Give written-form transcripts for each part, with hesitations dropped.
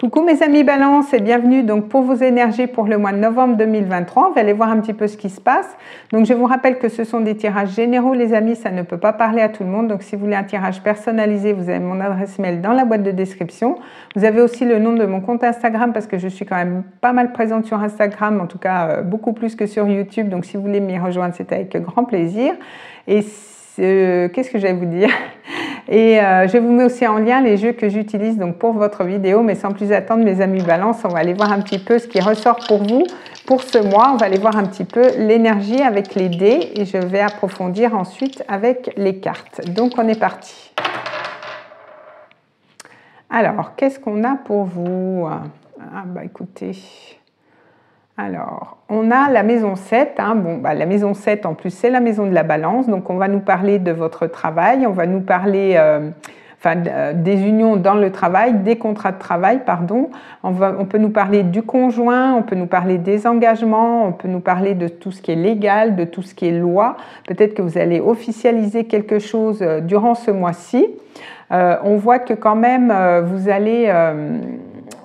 Coucou mes amis Balance et bienvenue donc pour vos énergies pour le mois de novembre 2023. On va aller voir un petit peu ce qui se passe. Donc je vous rappelle que ce sont des tirages généraux les amis, ça ne peut pas parler à tout le monde. Donc si vous voulez un tirage personnalisé, vous avez mon adresse mail dans la boîte de description. Vous avez aussi le nom de mon compte Instagram parce que je suis quand même pas mal présente sur Instagram, en tout cas beaucoup plus que sur YouTube. Donc si vous voulez m'y rejoindre, c'est avec grand plaisir. Et qu'est-ce que j'allais vous dire? Et je vous mets aussi en lien les jeux que j'utilise donc pour votre vidéo, mais sans plus attendre mes amis Balance, on va aller voir un petit peu ce qui ressort pour vous pour ce mois. On va aller voir un petit peu l'énergie avec les dés et je vais approfondir ensuite avec les cartes. Donc on est parti. Alors, qu'est-ce qu'on a pour vous? Ah bah écoutez... Alors, on a la maison 7, la maison 7 en plus c'est la maison de la balance, donc on va nous parler de votre travail, on va nous parler des unions dans le travail, des contrats de travail, pardon. On peut nous parler du conjoint, on peut nous parler des engagements, on peut nous parler de tout ce qui est légal, de tout ce qui est loi. Peut-être que vous allez officialiser quelque chose durant ce mois-ci. On voit que quand même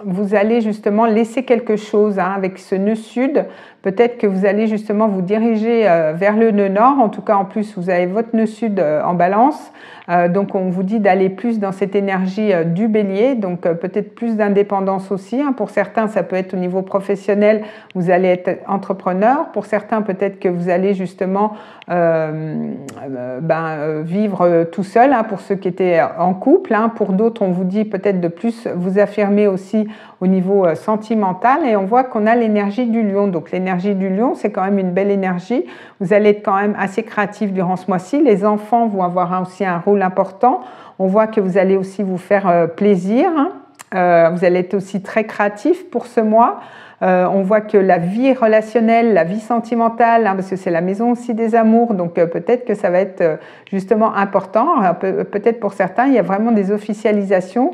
vous allez justement laisser quelque chose avec ce nœud sud. Peut-être que vous allez justement vous diriger vers le nœud nord. En tout cas, en plus, vous avez votre nœud sud en balance. Donc, on vous dit d'aller plus dans cette énergie du bélier. Donc, peut-être plus d'indépendance aussi. Pour certains, ça peut être au niveau professionnel. Vous allez être entrepreneur. Pour certains, peut-être que vous allez justement vivre tout seul. Pour ceux qui étaient en couple. Pour d'autres, on vous dit peut-être de plus vous affirmer aussi au niveau sentimental. Et on voit qu'on a l'énergie du lion. Donc, l'énergie du lion, c'est quand même une belle énergie. Vous allez être quand même assez créatif durant ce mois-ci. Les enfants vont avoir aussi un rôle important. On voit que vous allez aussi vous faire plaisir. Vous allez être aussi très créatif pour ce mois. On voit que la vie relationnelle, la vie sentimentale, parce que c'est la maison aussi des amours, donc peut-être que ça va être justement important. Peut-être pour certains, il y a vraiment des officialisations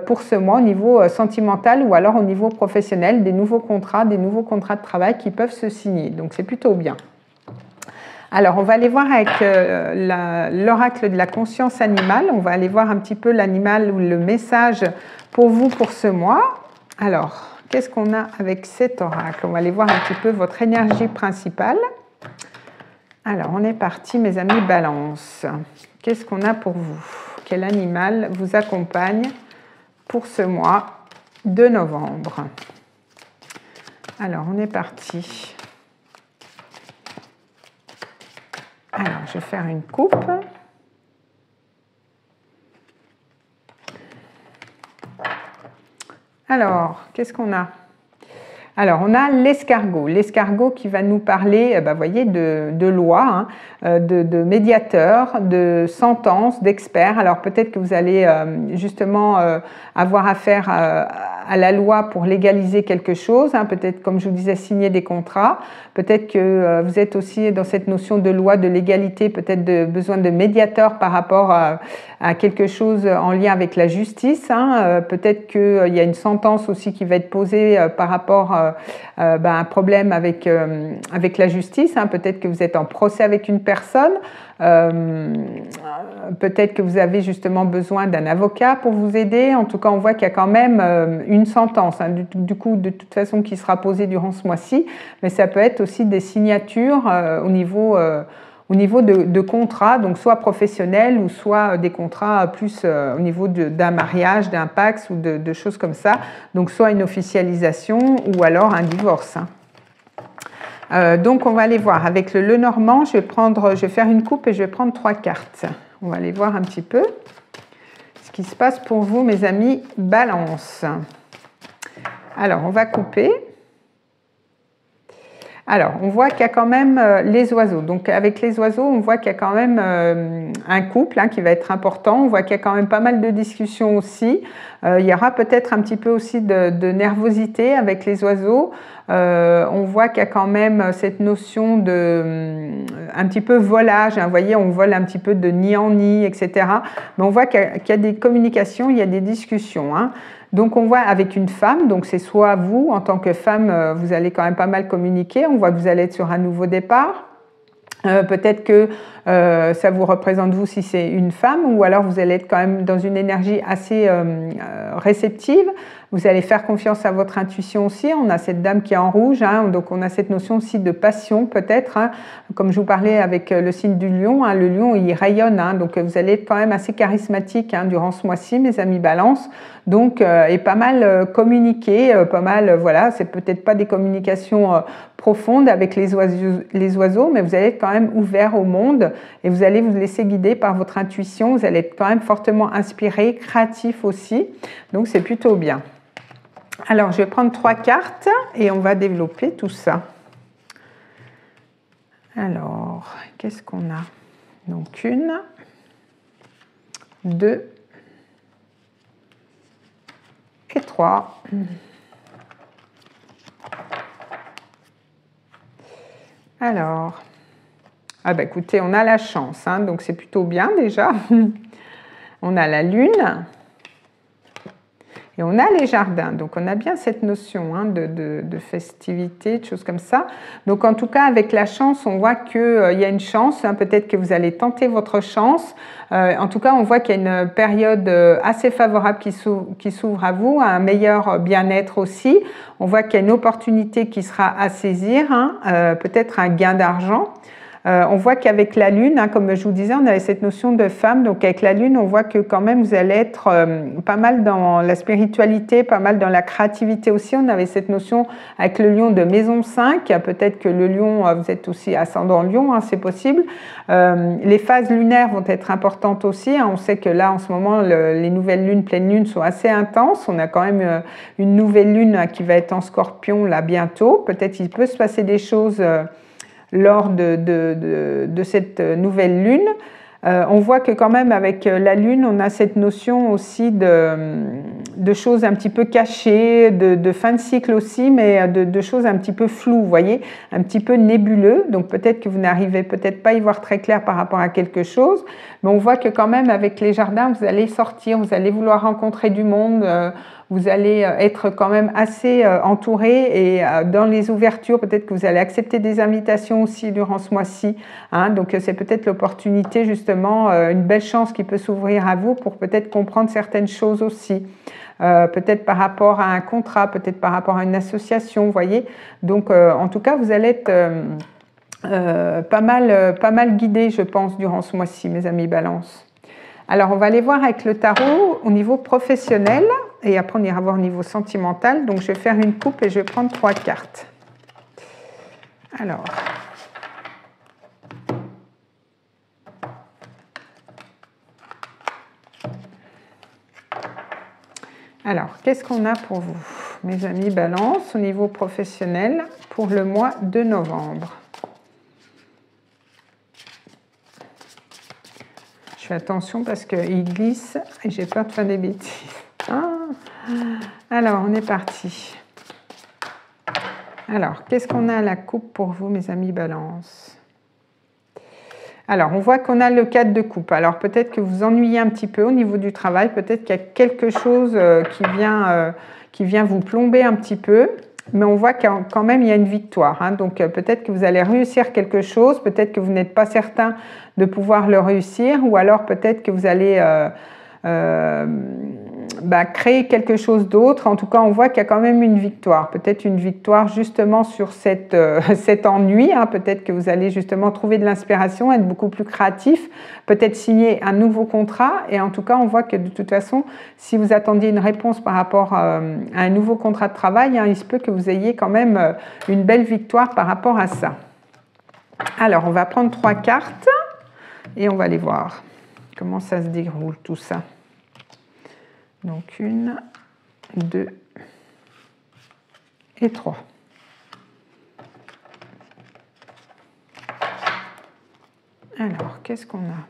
pour ce mois au niveau sentimental ou alors au niveau professionnel, des nouveaux contrats de travail qui peuvent se signer. Donc c'est plutôt bien. Alors, on va aller voir avec l'oracle de la conscience animale. On va aller voir un petit peu l'animal ou le message pour vous pour ce mois. Alors, qu'est-ce qu'on a avec cet oracle? On va aller voir un petit peu votre énergie principale. Alors, on est parti, mes amis Balance. Qu'est-ce qu'on a pour vous? Quel animal vous accompagne pour ce mois de novembre? Alors, on est parti. Alors, je vais faire une coupe. Alors, qu'est-ce qu'on a? Alors, on a l'escargot. L'escargot qui va nous parler, voyez, de loi, de médiateur, de sentence, d'expert. Alors, peut-être que vous allez justement avoir affaire à la loi pour légaliser quelque chose. Peut-être, comme je vous disais, signer des contrats. Peut-être que vous êtes aussi dans cette notion de loi, de légalité, peut-être de besoin de médiateur par rapport à quelque chose en lien avec la justice. Peut-être qu'il y a une sentence aussi qui va être posée par rapport à un problème avec la justice. Peut-être que vous êtes en procès avec une personne. Peut-être que vous avez justement besoin d'un avocat pour vous aider. En tout cas, on voit qu'il y a quand même une sentence, du coup, de toute façon, qui sera posée durant ce mois-ci. Mais ça peut être aussi des signatures au niveau de contrats, donc soit professionnels ou soit des contrats plus au niveau d'un mariage, d'un pax ou de choses comme ça. Donc soit une officialisation ou alors un divorce. Donc on va aller voir avec le Lenormand. Je vais faire une coupe et je vais prendre 3 cartes. On va aller voir un petit peu ce qui se passe pour vous, mes amis Balance. Alors on va couper. Alors, on voit qu'il y a quand même les oiseaux. Donc, avec les oiseaux, on voit qu'il y a quand même un couple qui va être important. On voit qu'il y a quand même pas mal de discussions aussi. Il y aura peut-être un petit peu aussi de nervosité avec les oiseaux. On voit qu'il y a quand même cette notion de un petit peu volage. Vous voyez, on vole un petit peu de nid en nid, etc. Mais on voit qu'il y a des communications, il y a des discussions. Donc, on voit avec une femme, donc c'est soit vous, en tant que femme, vous allez quand même pas mal communiquer. On voit que vous allez être sur un nouveau départ. Peut-être que ça vous représente vous si c'est une femme, ou alors vous allez être quand même dans une énergie assez réceptive. Vous allez faire confiance à votre intuition aussi. On a cette dame qui est en rouge, hein, donc on a cette notion aussi de passion peut-être. Hein, comme je vous parlais avec le signe du lion, hein, le lion il rayonne, hein, donc vous allez être quand même assez charismatique hein, durant ce mois-ci, mes amis Balance. Donc, et pas mal communiquer, pas mal, voilà, c'est peut-être pas des communications profondes avec les oiseaux, mais vous allez être quand même ouvert au monde et vous allez vous laisser guider par votre intuition. Vous allez être quand même fortement inspiré, créatif aussi. Donc, c'est plutôt bien. Alors, je vais prendre 3 cartes et on va développer tout ça. Alors, qu'est-ce qu'on a? Donc, 1, 2 et 3. Alors, ah ben écoutez, on a la chance, hein, donc c'est plutôt bien déjà. On a la lune. Et on a les jardins, donc on a bien cette notion hein, de festivité, de choses comme ça. Donc en tout cas, avec la chance, on voit qu'il y a une chance, hein, peut-être que vous allez tenter votre chance. En tout cas, on voit qu'il y a une période assez favorable qui s'ouvre à vous, un meilleur bien-être aussi. On voit qu'il y a une opportunité qui sera à saisir, hein, peut-être un gain d'argent. On voit qu'avec la lune, hein, comme je vous disais, on avait cette notion de femme, donc avec la lune, on voit que quand même vous allez être pas mal dans la spiritualité, pas mal dans la créativité aussi. On avait cette notion avec le lion de maison 5, peut-être que le lion, vous êtes aussi ascendant lion, hein, c'est possible. Les phases lunaires vont être importantes aussi, hein. On sait que là, en ce moment, les nouvelles lunes, pleines lunes sont assez intenses. On a quand même une nouvelle lune hein, qui va être en scorpion là bientôt. Peut-être qu'il peut se passer des choses lors de cette nouvelle lune. On voit que quand même avec la lune, on a cette notion aussi de choses un petit peu cachées, de fin de cycle aussi, mais de choses un petit peu floues, vous voyez, un petit peu nébuleux. Donc peut-être que vous n'arrivez peut-être pas à y voir très clair par rapport à quelque chose, mais on voit que quand même avec les jardins, vous allez sortir, vous allez vouloir rencontrer du monde, vous allez être quand même assez entouré et dans les ouvertures, peut-être que vous allez accepter des invitations aussi durant ce mois-ci. Hein, donc c'est peut-être l'opportunité justement, une belle chance qui peut s'ouvrir à vous pour peut-être comprendre certaines choses aussi. Peut-être par rapport à un contrat, peut-être par rapport à une association, vous voyez. Donc en tout cas, vous allez être pas mal guidé, je pense, durant ce mois-ci, mes amis Balance. Alors, on va aller voir avec le tarot au niveau professionnel et après on ira voir au niveau sentimental. Donc, je vais faire une coupe et je vais prendre 3 cartes. Alors, qu'est-ce qu'on a pour vous, mes amis Balance, au niveau professionnel pour le mois de novembre? Je fais attention parce qu'il glisse et j'ai peur de faire des bêtises. Alors, on est parti. Alors, qu'est-ce qu'on a à la coupe pour vous, mes amis Balance? Alors, on voit qu'on a le 4 de coupe. Alors, peut-être que vous ennuyez un petit peu au niveau du travail. Peut-être qu'il y a quelque chose qui vient vous plomber un petit peu. Mais on voit quand même il y a une victoire. Hein. Donc, peut-être que vous allez réussir quelque chose. Peut-être que vous n'êtes pas certain de pouvoir le réussir. Ou alors, peut-être que vous allez créer quelque chose d'autre. En tout cas, on voit qu'il y a quand même une victoire. Peut-être une victoire justement sur cet ennui. Hein. Peut-être que vous allez justement trouver de l'inspiration, être beaucoup plus créatif, peut-être signer un nouveau contrat. Et en tout cas, on voit que de toute façon, si vous attendiez une réponse par rapport à un nouveau contrat de travail, hein, il se peut que vous ayez quand même une belle victoire par rapport à ça. Alors, on va prendre 3 cartes et on va aller voir comment ça se déroule tout ça. Donc 1, 2 et 3. Alors, qu'est-ce qu'on a?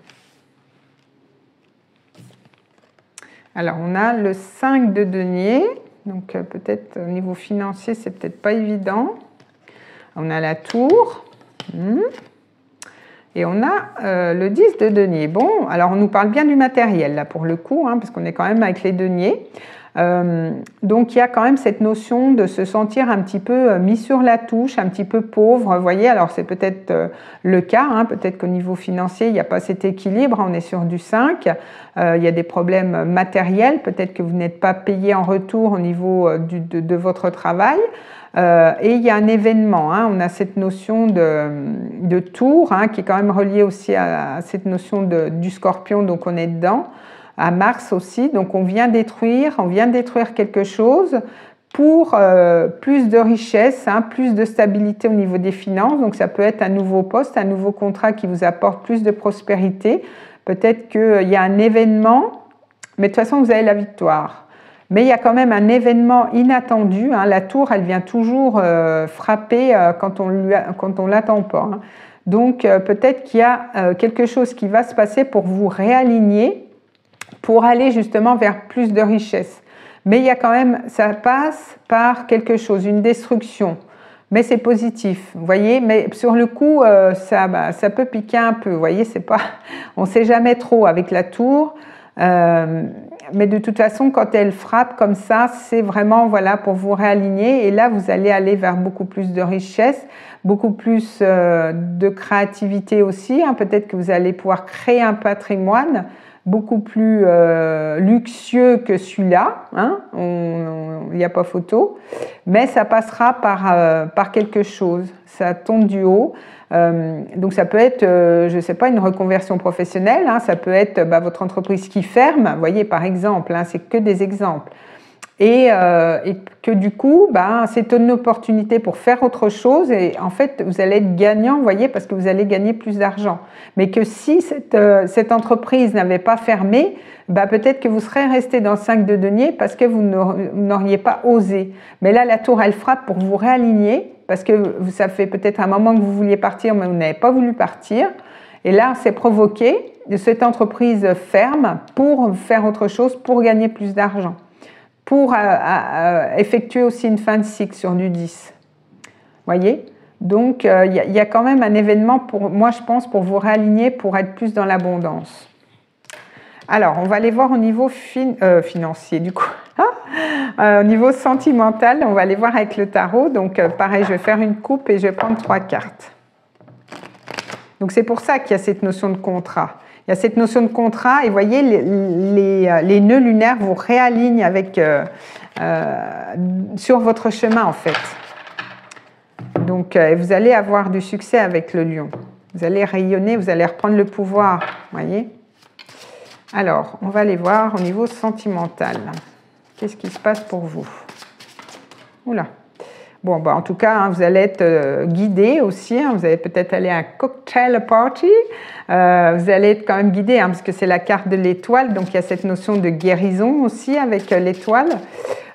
Alors, on a le 5 de denier. Donc, peut-être au niveau financier, c'est peut-être pas évident. On a la tour. Et on a le 10 de denier. Bon, alors on nous parle bien du matériel, là, pour le coup, hein, parce qu'on est quand même avec les deniers. Donc il y a quand même cette notion de se sentir un petit peu mis sur la touche, un petit peu pauvre, vous voyez. Alors c'est peut-être le cas, hein, peut-être qu'au niveau financier il n'y a pas cet équilibre, on est sur du 5, il y a des problèmes matériels, peut-être que vous n'êtes pas payé en retour au niveau de votre travail. Et il y a un événement, hein, on a cette notion de tour, hein, qui est quand même reliée aussi à cette notion du scorpion, donc on est dedans, à Mars aussi, donc on vient détruire quelque chose pour plus de richesse, hein, plus de stabilité au niveau des finances, donc ça peut être un nouveau poste, un nouveau contrat qui vous apporte plus de prospérité, peut-être qu'il y a un événement, mais de toute façon vous avez la victoire. Mais il y a quand même un événement inattendu. Hein. La tour, elle vient toujours frapper quand on ne l'attend pas. Hein. Donc peut-être qu'il y a quelque chose qui va se passer pour vous réaligner, pour aller justement vers plus de richesse. Mais il y a quand même, ça passe par quelque chose, une destruction. Mais c'est positif, vous voyez. Mais sur le coup, ça peut piquer un peu, vous voyez. C'est pas, on ne sait jamais trop avec la tour. Mais de toute façon, quand elle frappe comme ça, c'est vraiment voilà, pour vous réaligner. Et là, vous allez aller vers beaucoup plus de richesse, beaucoup plus de créativité aussi. Hein. Peut-être que vous allez pouvoir créer un patrimoine beaucoup plus luxueux que celui-là. Hein. Il n'y a pas photo. Mais ça passera par quelque chose. Ça tombe du haut. Donc ça peut être, je ne sais pas, une reconversion professionnelle, hein, ça peut être votre entreprise qui ferme, vous voyez par exemple, hein, c'est que des exemples. Et que du coup, c'est une opportunité pour faire autre chose et en fait, vous allez être gagnant, vous voyez, parce que vous allez gagner plus d'argent. Mais que si cette entreprise n'avait pas fermé, peut-être que vous serez resté dans le 5 de denier parce que vous n'auriez pas osé. Mais là, la tour, elle frappe pour vous réaligner parce que ça fait peut-être un moment que vous vouliez partir, mais vous n'avez pas voulu partir. Et là, c'est provoqué. Cette entreprise ferme pour faire autre chose, pour gagner plus d'argent, pour effectuer aussi une fin de cycle sur du 10. Voyez ? Donc, il y a quand même un événement, pour moi, je pense, pour vous réaligner, pour être plus dans l'abondance. Alors, on va aller voir au niveau financier, du coup. Au niveau sentimental, on va aller voir avec le tarot. Donc, pareil, je vais faire une coupe et je vais prendre 3 cartes. Donc, c'est pour ça qu'il y a cette notion de contrat. Il y a cette notion de contrat et vous voyez, les nœuds lunaires vous réalignent avec, sur votre chemin, en fait. Donc, vous allez avoir du succès avec le lion. Vous allez rayonner, vous allez reprendre le pouvoir, vous voyez. Alors, on va aller voir au niveau sentimental. Qu'est-ce qui se passe pour vous? Oula. Bon, en tout cas, hein, vous allez être guidé aussi. Hein, vous allez peut-être aller à un cocktail party. Vous allez être quand même guidé, hein, parce que c'est la carte de l'étoile. Donc, il y a cette notion de guérison aussi avec l'étoile.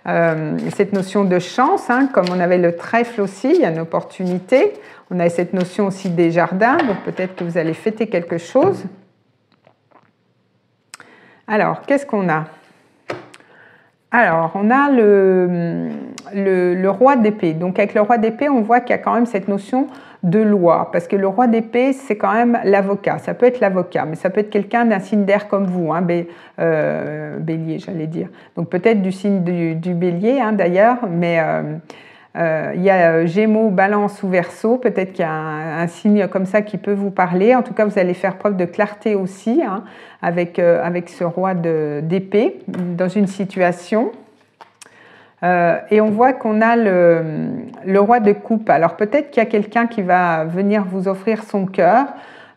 Cette notion de chance, hein, comme on avait le trèfle aussi, il y a une opportunité. On a cette notion aussi des jardins. Donc, peut-être que vous allez fêter quelque chose. Alors, qu'est-ce qu'on a? Alors, on a le roi d'épée. Donc, avec le roi d'épée, on voit qu'il y a quand même cette notion de loi. Parce que le roi d'épée, c'est quand même l'avocat. Ça peut être l'avocat, mais ça peut être quelqu'un d'un signe d'air comme vous, hein, bélier, j'allais dire. Donc, peut-être du signe du bélier, hein, d'ailleurs, mais il y a Gémeaux, Balance ou Verseau. Peut-être qu'il y a un signe comme ça qui peut vous parler. En tout cas, vous allez faire preuve de clarté aussi, hein, avec ce roi d'épée dans une situation. Et on voit qu'on a le roi de coupe. Alors peut-être qu'il y a quelqu'un qui va venir vous offrir son cœur.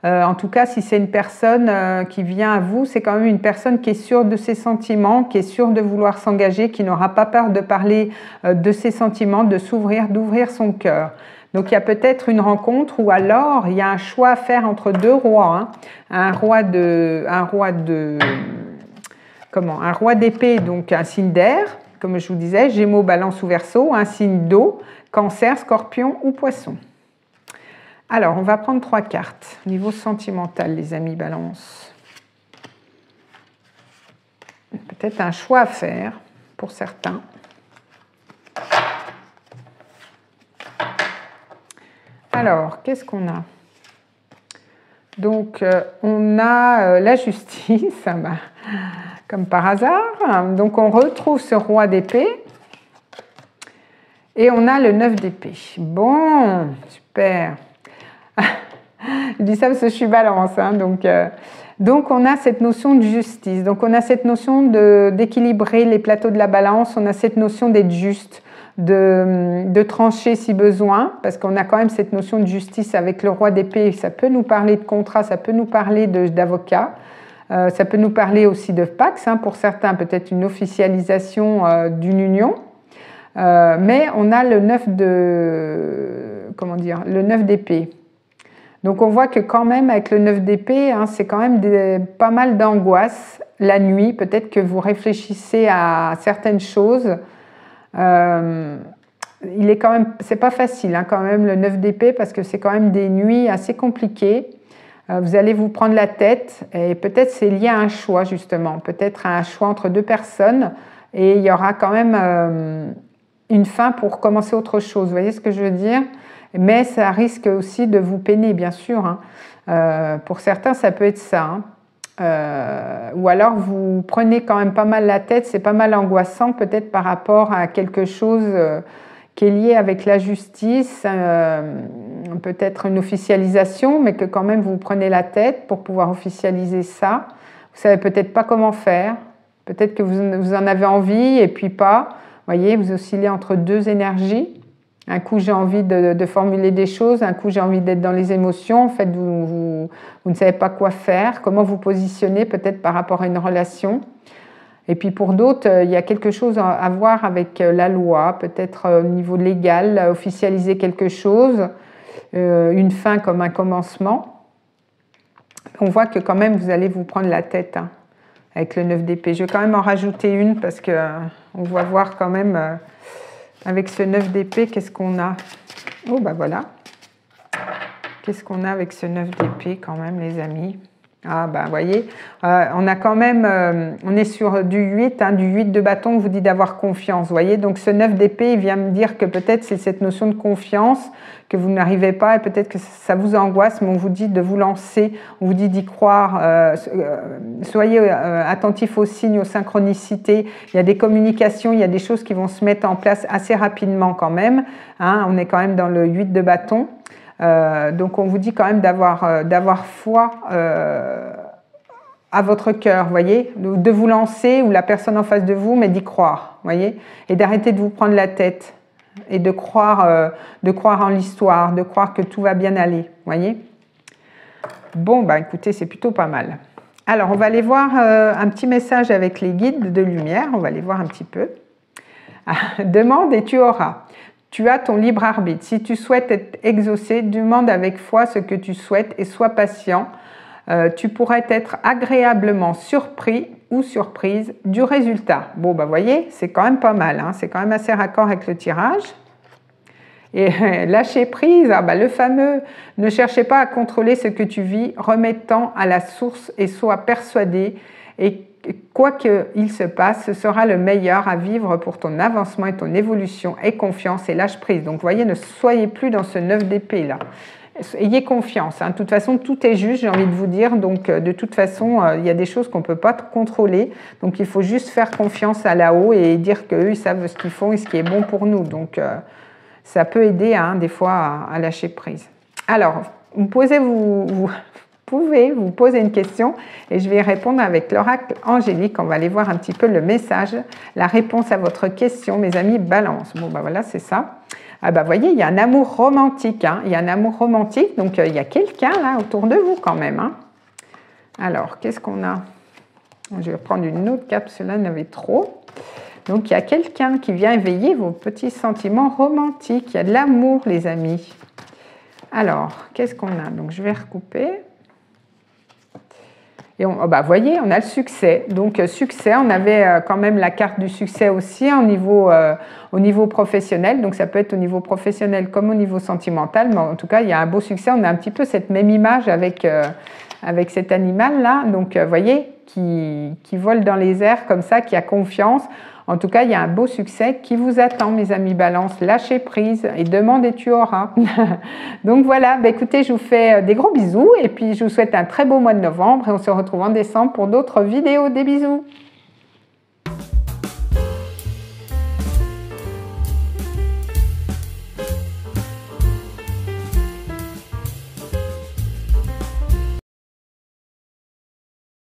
En tout cas, si c'est une personne qui vient à vous, c'est quand même une personne qui est sûre de ses sentiments, qui est sûre de vouloir s'engager, qui n'aura pas peur de parler de ses sentiments, de s'ouvrir, d'ouvrir son cœur. Donc il y a peut-être une rencontre ou alors il y a un choix à faire entre deux rois, hein. Un roi d'épée, donc un signe d'air, comme je vous disais, Gémeaux, Balance ou Verseau, un signe d'eau, Cancer, Scorpion ou Poisson. Alors, on va prendre 3 cartes. Niveau sentimental, les amis Balance. Peut-être un choix à faire pour certains. Alors, qu'est-ce qu'on a? Donc, on a la justice. comme par hasard. Donc on retrouve ce roi d'épée. Et on a le 9 d'épée. Bon, super. Je dis ça parce que je suis balance. Hein, donc on a cette notion de justice. Donc on a cette notion d'équilibrer les plateaux de la balance. On a cette notion d'être juste, de trancher si besoin. Parce qu'on a quand même cette notion de justice avec le roi d'épée. Ça peut nous parler de contrat, ça peut nous parler d'avocat. Ça peut nous parler aussi de Pax. Hein, pour certains, peut-être une officialisation d'une union. Mais on a le 9 le 9 d'épée. Donc on voit que quand même avec le 9 d'épée, hein, c'est quand même pas mal d'angoisse la nuit. Peut-être que vous réfléchissez à certaines choses. Il est quand même, c'est pas facile hein, quand même le 9 d'épée parce que c'est quand même des nuits assez compliquées. Vous allez vous prendre la tête et peut-être c'est lié à un choix justement, peut-être à un choix entre deux personnes et il y aura quand même une fin pour commencer autre chose, vous voyez ce que je veux dire? Mais ça risque aussi de vous peiner, bien sûr. Hein. Pour certains, ça peut être ça. Hein. Ou alors, vous prenez quand même pas mal la tête, c'est pas mal angoissant, peut-être par rapport à quelque chose qui est lié avec la justice, peut-être une officialisation, mais que quand même vous prenez la tête pour pouvoir officialiser ça. Vous savez peut-être pas comment faire, peut-être que vous en avez envie et puis pas. Vous voyez, vous oscillez entre deux énergies. Un coup, j'ai envie de formuler des choses. Un coup, j'ai envie d'être dans les émotions. En fait, vous ne savez pas quoi faire, comment vous positionner peut-être par rapport à une relation. Et puis pour d'autres, il y a quelque chose à voir avec la loi, peut-être au niveau légal, officialiser quelque chose, une fin comme un commencement. On voit que quand même, vous allez vous prendre la tête. Hein. Avec le 9 d'épée. Je vais quand même en rajouter une parce qu'on va voir quand même avec ce 9 d'épée, qu'est-ce qu'on a? Oh, bah voilà. Qu'est-ce qu'on a avec ce 9 d'épée quand même, les amis? Ah, bah, vous voyez, on a quand même, on est sur du 8, hein, du 8 de bâton, on vous dit d'avoir confiance, vous voyez. Donc, ce 9 d'épée, il vient me dire que peut-être c'est cette notion de confiance que vous n'arrivez pas et peut-être que ça vous angoisse, mais on vous dit de vous lancer, on vous dit d'y croire. Soyez attentifs aux signes, aux synchronicités. Il y a des communications, il y a des choses qui vont se mettre en place assez rapidement quand même. Hein, on est quand même dans le 8 de bâton. Donc on vous dit quand même d'avoir foi à votre cœur, voyez, de vous lancer ou la personne en face de vous, mais d'y croire, voyez, et d'arrêter de vous prendre la tête et de croire en l'histoire, de croire que tout va bien aller, voyez. Bon, bah écoutez, c'est plutôt pas mal. Alors on va aller voir un petit message avec les guides de lumière, on va aller voir un petit peu. Demande et tu auras. Tu as ton libre arbitre. Si tu souhaites être exaucé, demande avec foi ce que tu souhaites et sois patient. Tu pourrais être agréablement surpris ou surprise du résultat. Bon, bah voyez, c'est quand même pas mal. Hein, c'est quand même assez raccord avec le tirage. Et lâcher prise, ah bah, le fameux « ne cherchez pas à contrôler ce que tu vis, remets-en à la source et sois persuadé et quoi qu'il se passe, ce sera le meilleur à vivre pour ton avancement et ton évolution. Aie confiance et lâche prise. » Donc, vous voyez, ne soyez plus dans ce 9 d'épée là. Ayez confiance. Hein. De toute façon, tout est juste, j'ai envie de vous dire. Donc, de toute façon, il y a des choses qu'on ne peut pas contrôler. Donc, il faut juste faire confiance à là-haut et dire qu'eux, ils savent ce qu'ils font et ce qui est bon pour nous. Donc, ça peut aider hein, des fois à lâcher prise. Alors, vous pouvez vous poser une question et je vais y répondre avec l'oracle angélique. On va aller voir un petit peu le message, la réponse à votre question, mes amis Balance. Bon, ben voilà, c'est ça. Ah ben, voyez, il y a un amour romantique. Hein. Il y a un amour romantique, donc il y a quelqu'un là autour de vous quand même. Hein. Alors, qu'est-ce qu'on a? Je vais prendre une autre carte, cela n'avait trop. Donc, il y a quelqu'un qui vient éveiller vos petits sentiments romantiques. Il y a de l'amour, les amis. Alors, qu'est-ce qu'on a? Donc, je vais recouper. Et vous voyez, on a le succès. Donc, succès, on avait quand même la carte du succès aussi au niveau professionnel. Donc, ça peut être au niveau professionnel comme au niveau sentimental. Mais en tout cas, il y a un beau succès. On a un petit peu cette même image avec cet animal-là. Donc, vous voyez, qui vole dans les airs comme ça, qui a confiance. En tout cas, il y a un beau succès qui vous attend, mes amis Balance. Lâchez prise et demande et tu auras. Donc voilà, écoutez, je vous fais des gros bisous et puis je vous souhaite un très beau mois de novembre et on se retrouve en décembre pour d'autres vidéos. Des bisous.